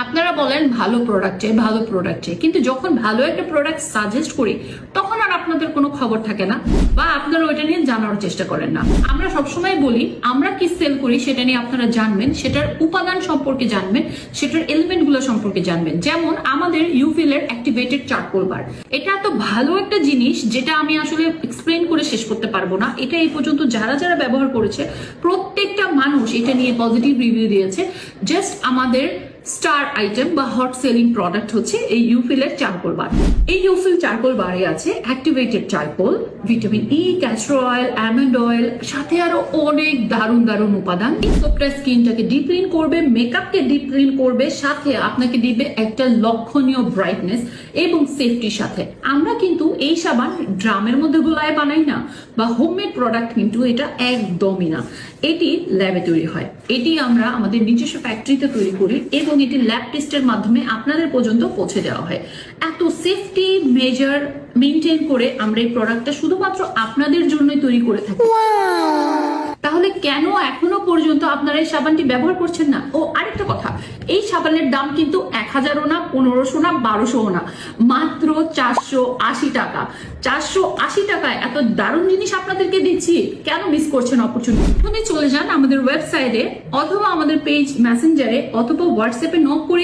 আপনারা বলেন ভালো প্রোডাক্টে কিন্তু যখন ভালো একটা প্রোডাক্ট সাজেস্ট করি তখন আর আপনাদের কোনো খবর থাকে না বা আপনারা ওইটা নিয়ে জানার চেষ্টা করেন না। আমরা সবসময় বলি আমরা কি সেল করি সেটা নিয়ে আপনারা জানবেন, সেটার উপাদান সম্পর্কে জানবেন, সেটার এলিমেন্ট গুলো সম্পর্কে জানবেন। যেমন আমাদের ইউফিলের অ্যাক্টিভেটেড চারকোল বার, এটা এত ভালো একটা জিনিস যেটা আমি আসলে এক্সপ্লেন করে শেষ করতে পারবো না। এটা এই পর্যন্ত যারা যারা ব্যবহার করেছে প্রত্যেকটা মানুষ এটা নিয়ে পজিটিভ রিভিউ দিয়েছে। জাস্ট আমাদের স্টার আইটেম বা হট সেলিং প্রোডাক্ট হচ্ছে এই ইউফিলের চারকোল বার। এই ইউফিল চারকোল বারে আছে activated charcoal, vitamin E, castor oil, almond oil, সাথে আরো অনেক দারুণ দারুণ উপাদান। এই সোপটা স্কিনটাকে ডিপ ক্লিন করবে, মেকআপকে ডিপ ক্লিন করবে, সাথে আপনাকে দিবে একটা লক্ষণীয় ব্রাইটনেস এবং সেফটির সাথে। আমরা কিন্তু এই সাবান ড্রামের মধ্যে গোলায় বানাই না বা হোমমেড প্রোডাক্ট, কিন্তু এটা একদমই না। এটি ল্যাবে তৈরি হয়, এটি আমরা আমাদের নিজস্ব ফ্যাক্টরিতে তৈরি করি এবং এটি ল্যাব টেস্টের মাধ্যমে আপনাদের পর্যন্ত পৌঁছে দেওয়া হয়। এত সেফটি মেজার মেনটেন করে আমরা এই প্রোডাক্টটা শুধুমাত্র আপনাদের জন্যই তৈরি করে থাকি। তাহলে কেন এখনো পর্যন্ত আপনারা এই সাবানটি ব্যবহার করছেন না? ও আরেকটা কথা, এই সাবানের দাম কিন্তু 1000ও না, 1500 না, 1200ও না, মাত্র 480 টাকা। 480 টাকায় এত দারুণ জিনিস আপনাদেরকে দিচ্ছি, কেন মিস করছেন অপরচুনিটি? চলে যান আমাদের ওয়েবসাইটে অথবা আমাদের পেজ মেসেঞ্জারে অথবা হোয়াটসঅ্যাপে নক করে